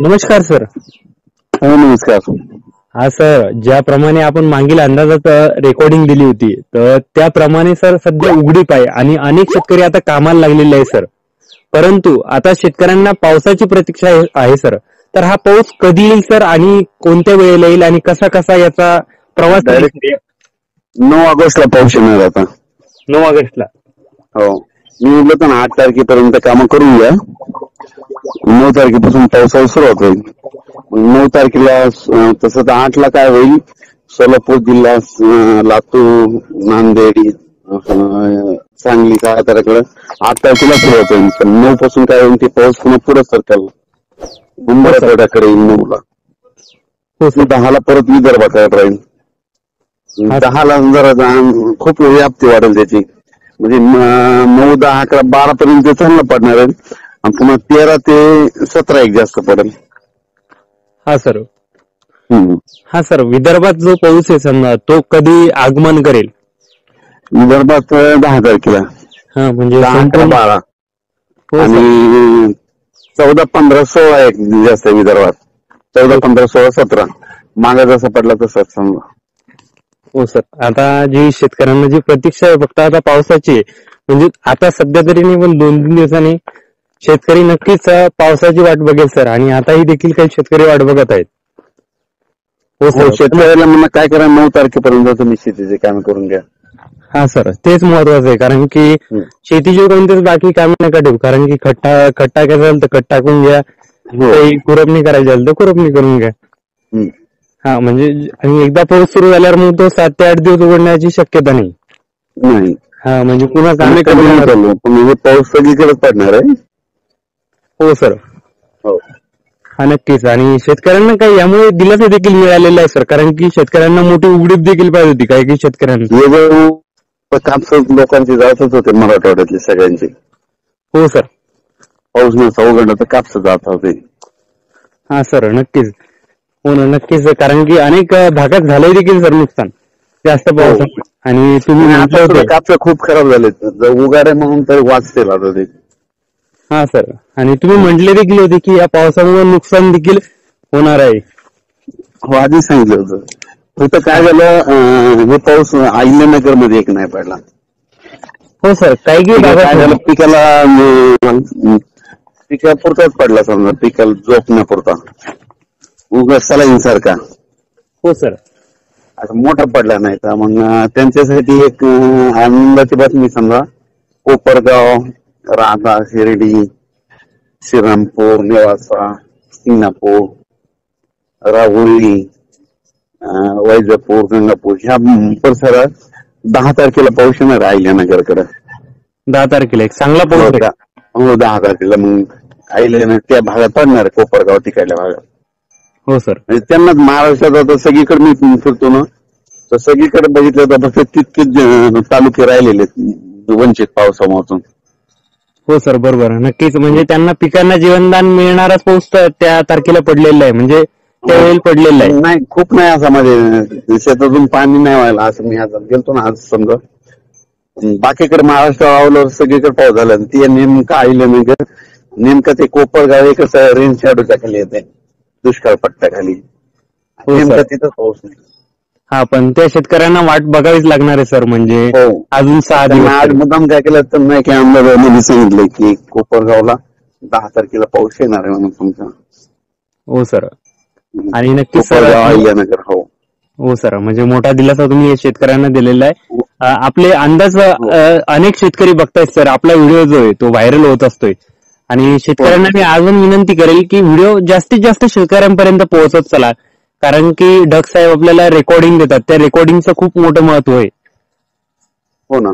नमस्कार सर. हो नमस्कार. हा सर, ज्याप्रमाणे आपण मागील अंदाजात रेकॉर्डिंग दिली होती तर त्याप्रमाणे सर सध्या उघडीप आहे आणि अनेक शेतकरी आता कामाला लागलेले आहे सर. परंतु आता शेतकऱ्यांना पावसाची प्रतीक्षा आहे सर. तर हा पाऊस कधी येईल सर आणि कोणत्या वेळेला येईल आणि कसा कसा याचा प्रवास डायरेक्ट 9 ऑगस्टला पाऊस येणार आता. 9 ऑगस्टला. हो, मी म्हटलं तर 8 तारखेपर्यंत कामं करून घ्या. 9 तारखेपासून पावसाला सुरुवात होईल. 9 तारखेला तसं तर 8ला काय होईल, सोलापूर जिल्हा, लातूर, नांदेड, सांगली साताऱ्याकडे 8 तारखेला सुरुवात होईल. पण 9 पासून काय होईल ते पाऊस पुन्हा पुढे सरकेल. मुंबईकडे येईल 9ला. 10ला परत विदर्भाकडे राहील. 10ला जरा खूप व्याप्ती वाढेल त्याची. म्हणजे 9, 10, 11, 12 पर्यंत चांगलं पडणार आहे आणि पुन्हा 13 ते 17 एक जास्त पडेल. हा सर. हा सर, विदर्भात जो पाऊस आहे समजा तो कधी आगमन करेल? विदर्भात 10 तारखेला. हा म्हणजे 10, 11, 12 आणि 14, 15, 16 एक जास्त आहे विदर्भात. 14, 15, 16, 17 मागे जसा पडला तसाच समजा. हो सर. आता जी शेतकऱ्यांना जी प्रतीक्षा आहे फक्त आता पावसाची, म्हणजे आता सध्या तरी नाही पण 2-3 दिवसांनी शेतकरी नक्कीच पावसाची वाट बघेल सर. आणि आताही देखील काही शेतकरी वाट बघत आहेत. हो सर, शेतकऱ्याला म्हणा काय करा, 9 तारखेपर्यंत तुम्ही शेतीचे काम करून घ्या. हा सर, तेच महत्वाचं आहे. कारण की शेतीची कोणतेच बाकी कामं नका ठेवू. कारण की खत टाकायचं असेल तर खत टाकून घ्या, काही खुरपणी करायची असेल तर खुरपणी करून घ्या. हा म्हणजे आणि एकदा पाऊस सुरू झाल्यावर मग तो 7 ते 8 दिवस उघडण्याची शक्यता नाही. हा म्हणजे पुन्हा कामे कमी पाऊस सगळीकडे पडणार आहे. हो सर. हो. हा नक्कीच. आणि शेतकऱ्यांना काही यामुळे दिलासा देखील मिळालेला आहे सर. कारण की शेतकऱ्यांना मोठी उघडीप देखील पाहिजे होती काही शेतकऱ्यांना. कापसात लोकांची जातच होते मराठवाड्यातली सगळ्यांची. हो सर. पाऊस नसा उघडला तर कापस जात होते. हा सर नक्कीच. हो ना, नक्कीच. कारण की अनेक भागात झालंय देखील सर नुकसान जास्त पावसामुळे. आणि तुम्ही कापस खूप खराब झाले. उगारे म्हणून तरी वाचतील आता ते. हा सर. आणि तुम्ही म्हटले देखील होते की या पावसामुळे नुकसान देखील होणार आहे. हो, आधी सांगितलं होतं. फक्त काय झालं, हे पाऊस अहिल्यानगर मध्ये एक नाही पडला. हो सर. काही काय झालं, पिकापुरताच पडला समजा, पिकाला जोपण्यापुरता उगाच सलाईन सारखा. हो सर. असं मोठा पडला नाही. तर मग त्यांच्यासाठी एक आनंदाची बातमी समजा, कोपरगाव, राधा, शिर्डी, श्रीरामपूर, नेवासा, सिंगणापूर, राहुरी, वैजापूर, गंगापूर ह्या परिसरात 10 तारखेला पाऊस येणार अहिल्यानगरकडे. 10 तारखेला एक चांगला पाऊस. हो, 10 तारखेला मग अहिल्यानगर त्या भागात पडणार आहे, कोपरगाव तिकडल्या भागात. हो सर. म्हणजे त्यांनाच महाराष्ट्रात आता सगळीकडे मी फिरतो ना, तर सगळीकडे बघितलं तर फक्त तितकेच तालुके राहिलेले वंचित पावसामुळे. हो सर, बरोबर. नक्कीच. म्हणजे त्यांना पिकांना जीवनदान मिळणाराच पाऊस त्या तारखेला पडलेला आहे. म्हणजे त्यावेळी पडलेला आहे. नाही, खूप नाही असा म्हणजे शेतातून पाणी नाही व्हायला असं. मी आज गेलतो ना, आज समजा बाकीकडे महाराष्ट्र सगळीकडे पाऊस झाला. ते नेमकं अहिल्यानगर, नेमकं ते कोपरगाव एकच रेंज शॅडोच्या खाली येते, दुष्काळ पट्ट्याखाली. नेमकं तिथं पाऊस नाही. हा, पण त्या शेतकऱ्यांना वाट बघावीच लागणार आहे सर. म्हणजे अजून 6 दिवस. आज मुद्दाम काय केलं तर नाही की आमदारांनी सांगितलंय की कोपरगावला 10 तारखेला पाऊस येणार आहे म्हणून तुमचा. हो सर. आणि नक्कीच सर. अहिल्यानगर. हो. हो सर. म्हणजे मोठा दिलासा तुम्ही शेतकऱ्यांना दिलेला आहे. आपले अंदाज अनेक शेतकरी बघतायत सर. आपला व्हिडिओ जो आहे तो व्हायरल होत असतोय. आणि शेतकऱ्यांना मी अजून विनंती करेल की व्हिडिओ जास्तीत जास्त शेतकऱ्यांपर्यंत पोहोचत चला. कारण की ढग साहेब आपल्याला रेकॉर्डिंग देतात, त्या रेकॉर्डिंगचं खूप मोठं महत्व आहे. हो ना.